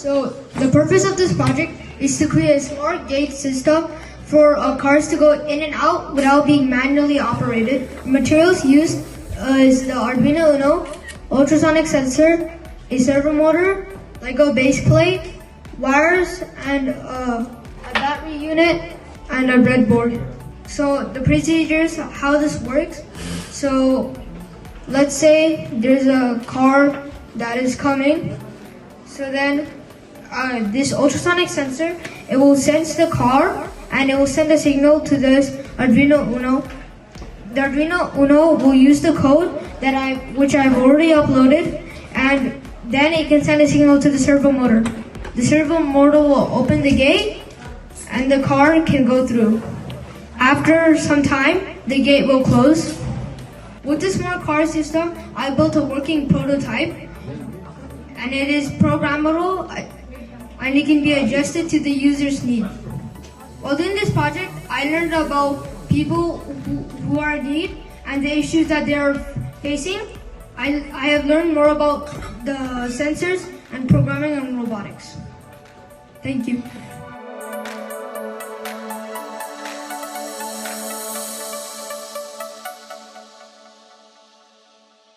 So the purpose of this project is to create a smart gate system for cars to go in and out without being manually operated. Materials used is the Arduino Uno, ultrasonic sensor, a servo motor, Lego base plate, wires, and a battery unit, and a breadboard. So the procedures, how this works. So let's say there's a car that is coming. So then this ultrasonic sensor, it will sense the car and it will send a signal to this Arduino Uno. The Arduino Uno will use the code which I've already uploaded, and then it can send a signal to the servo motor. The servo motor will open the gate and the car can go through. After some time, the gate will close. With the smart car system, I built a working prototype, and it is programmable and it can be adjusted to the user's need. While doing this project, I learned about people who are in need and the issues that they are facing. I have learned more about the sensors and programming and robotics. Thank you.